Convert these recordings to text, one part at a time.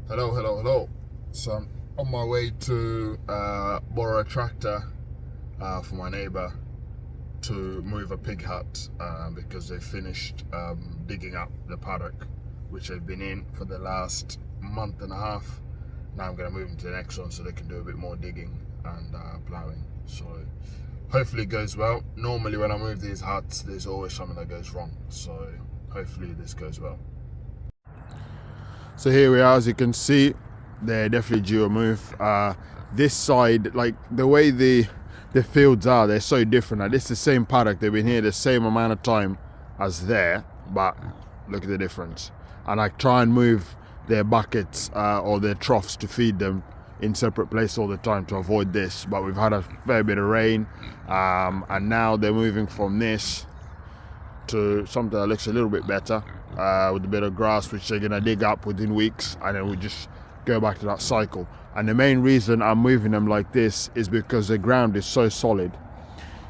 Hello. So I'm on my way to borrow a tractor for my neighbour to move a pig hut because they finished digging up the paddock, which they've been in for the last month and a half. Now I'm going to move them to the next one so they can do a bit more digging and ploughing. So hopefully it goes well. Normally when I move these huts, there's always something that goes wrong. So hopefully this goes well. So here we are, as you can see, they're definitely due a move. This side, like the way the fields are, they're so different. Like, this is the same paddock, they've been here the same amount of time as there, but look at the difference. And I try and move their buckets or their troughs to feed them in separate places all the time to avoid this, but we've had a fair bit of rain, and now they're moving from this to something that looks a little bit better, with a bit of grass which they're gonna dig up within weeks, and then we just go back to that cycle. And the main reason I'm moving them like this is because the ground is so solid.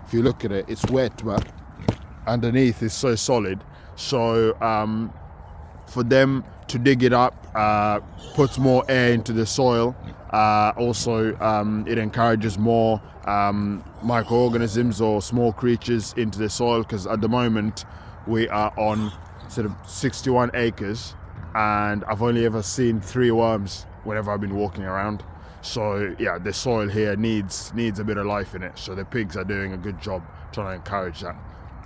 If you look at it, it's wet, but underneath is so solid. So for them to dig it up puts more air into the soil. Also, it encourages more microorganisms or small creatures into the soil, because at the moment we are on sort of 61 acres and I've only ever seen 3 worms whenever I've been walking around. So yeah, the soil here needs a bit of life in it, so the pigs are doing a good job trying to encourage that.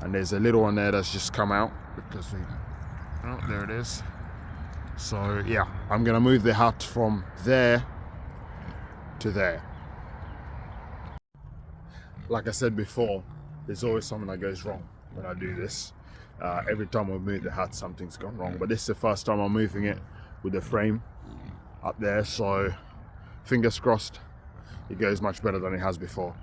And there's a little one there that's just come out because there it is. So yeah, I'm gonna move the hut from there to there. Like I said before, there's always something that goes wrong when I do this. Every time I move the hut, something's gone wrong, but this is the first time I'm moving it with the frame up there, so fingers crossed it goes much better than it has before.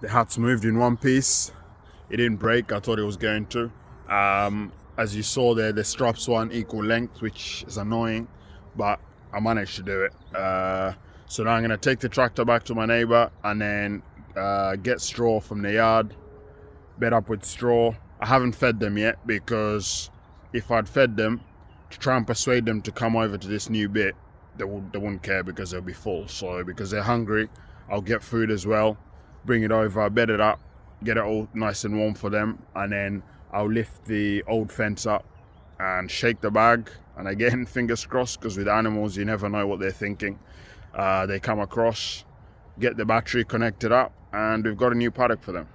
The hut's moved in one piece. It didn't break, I thought it was going to. As you saw there, the straps weren't equal length, which is annoying, but I managed to do it. So now I'm gonna take the tractor back to my neighbor and then get straw from the yard, bed up with straw. I haven't fed them yet, because if I'd fed them to try and persuade them to come over to this new bit, they wouldn't care because they'll be full. So because they're hungry, I'll get food as well, bring it over, bed it up, get it all nice and warm for them, and then I'll lift the old fence up and shake the bag. And again, fingers crossed, because with animals you never know what they're thinking. They come across, get the battery connected up, and we've got a new paddock for them.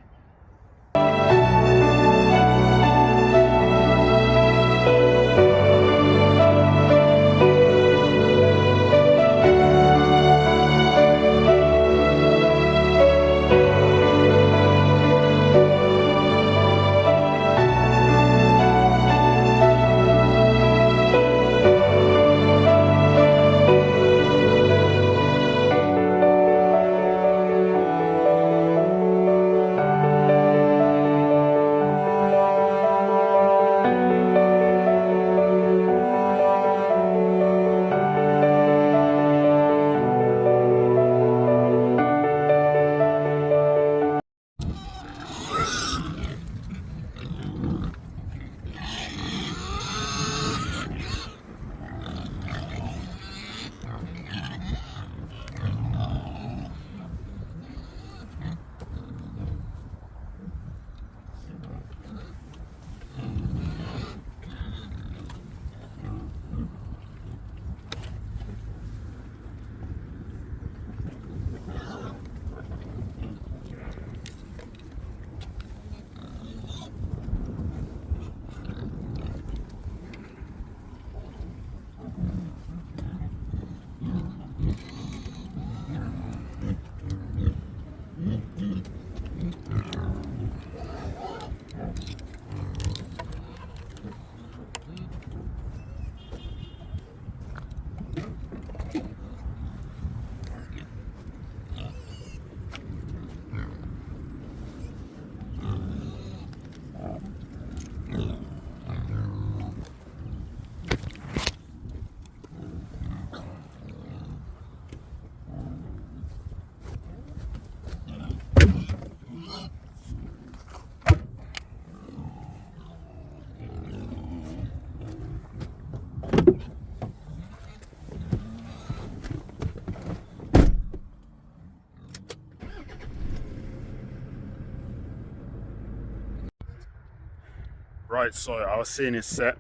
Right, so I was seeing his set.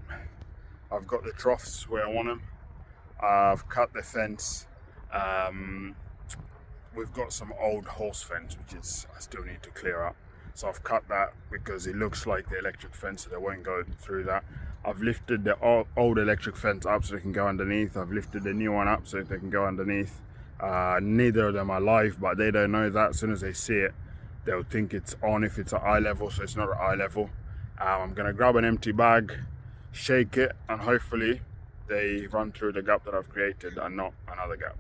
I've got the troughs where I want them. I've cut the fence. We've got some old horse fence, which is I still need to clear up. So I've cut that because it looks like the electric fence, so they won't go through that. I've lifted the old electric fence up so they can go underneath. I've lifted the new one up so they can go underneath. Neither of them are live, but they don't know that. As soon as they see it, they'll think it's on if it's at eye level, so it's not at eye level. I'm gonna grab an empty bag, shake it, and hopefully they run through the gap that I've created and not another gap.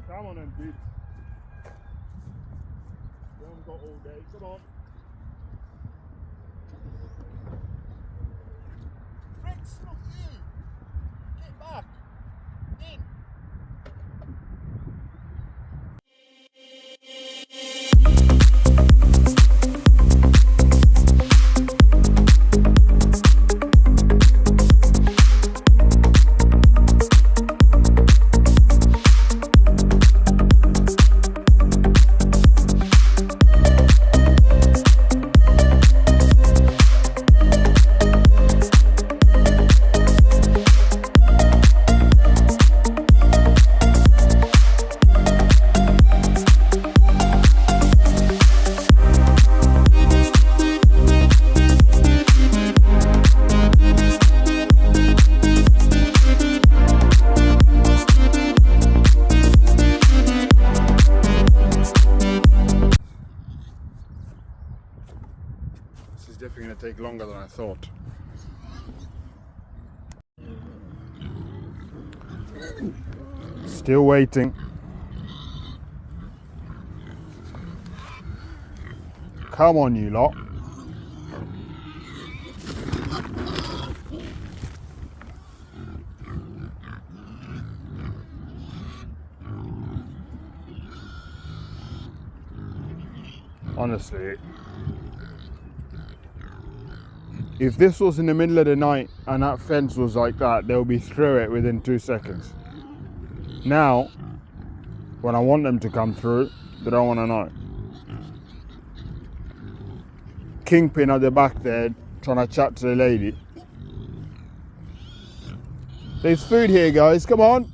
Come on then, dude. We haven't got all day. Come on. Rex, not you. Get back. In. This is definitely going to take longer than I thought. Still waiting. Come on, you lot. Honestly, if this was in the middle of the night and that fence was like that, they'll be through it within 2 seconds. Now, when I want them to come through, they don't want to know. Kingpin at the back there trying to chat to the lady. There's food here, guys, come on.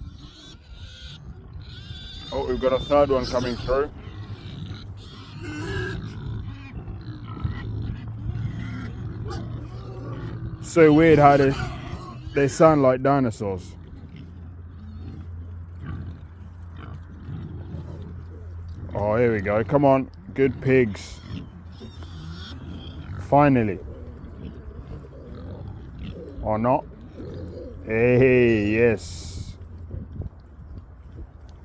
Oh, we've got a third one coming through. So weird how they sound like dinosaurs. Oh, here we go. Come on, good pigs. Finally. Or not? Hey, yes.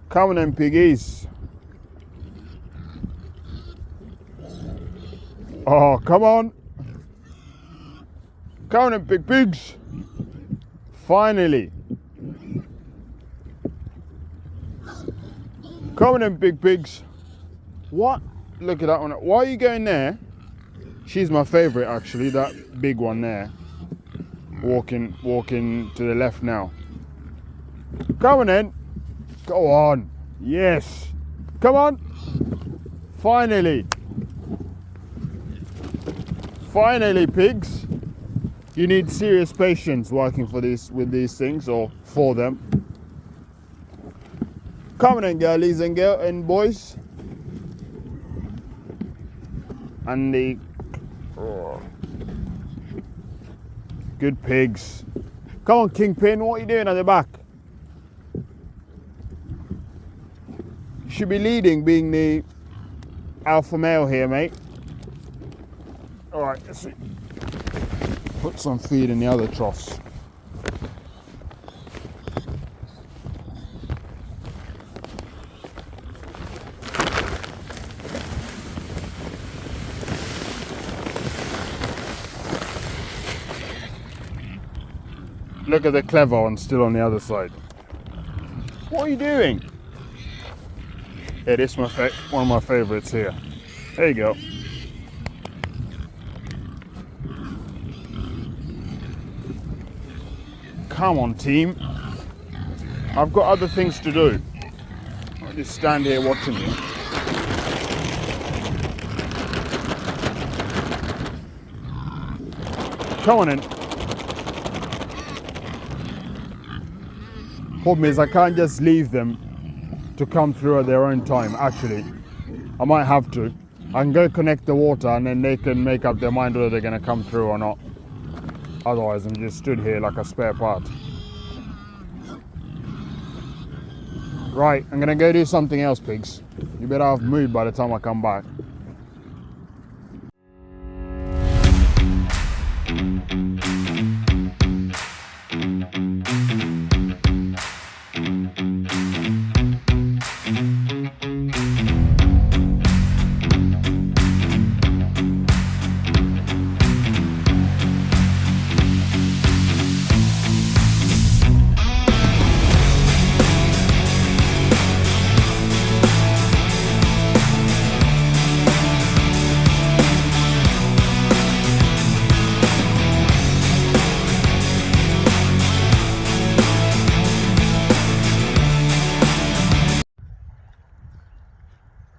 Come on then, piggies. Oh, come on. Come on then, big pigs. Finally. Come on then, big pigs. What? Look at that one. Why are you going there? She's my favorite, actually, that big one there. Walking to the left now. Come on then. Go on. Yes. Come on. Finally. Finally, pigs. You need serious patience working with these things, or for them. Come on then, girlies and boys. And the good pigs. Come on, Kingpin, what are you doing at the back? You should be leading, being the alpha male here, mate. Alright, let's see. Put some feed in the other troughs. Look at the clever one still on the other side. What are you doing? Yeah, this is one of my favourites here. There you go. Come on, team. I've got other things to do. I'll just stand here watching you. Come on in. Problem is, I can't just leave them to come through at their own time. Actually, I might have to. I can go connect the water and then they can make up their mind whether they're going to come through or not. Otherwise, I'm just stood here like a spare part. Right, I'm going to go do something else, pigs. You better have moved by the time I come back.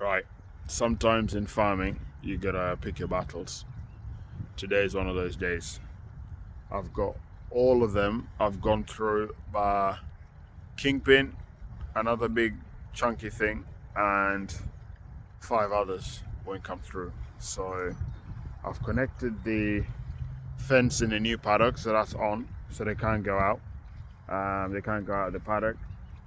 Right, sometimes in farming you gotta pick your battles. Today is one of those days. I've got all of them. I've gone through kingpin, another big chunky thing, and 5 others won't come through. So I've connected the fence in the new paddock, so that's on, so they can't go out. They can't go out of the paddock.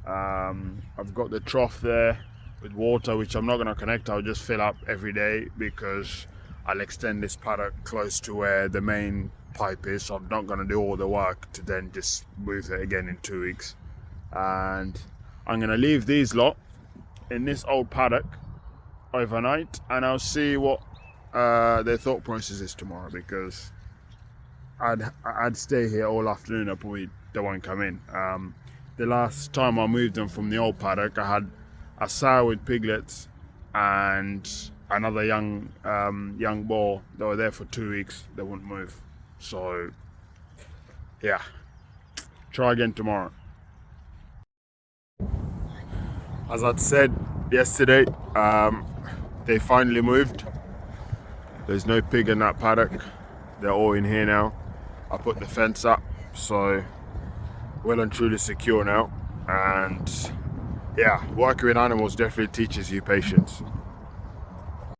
I've got the trough there with water, which I'm not going to connect. I'll just fill up every day because I'll extend this paddock close to where the main pipe is, so I'm not going to do all the work to then just move it again in 2 weeks. And I'm going to leave these lot in this old paddock overnight, and I'll see what their thought process is tomorrow, because I'd stay here all afternoon. They won't come in. The last time I moved them from the old paddock, I had a sow with piglets and another young boar. They were there for 2 weeks. They wouldn't move. So yeah, try again tomorrow. As I'd said yesterday, they finally moved. There's no pig in that paddock. They're all in here now. I put the fence up, so well and truly secure now. And yeah, working with animals definitely teaches you patience.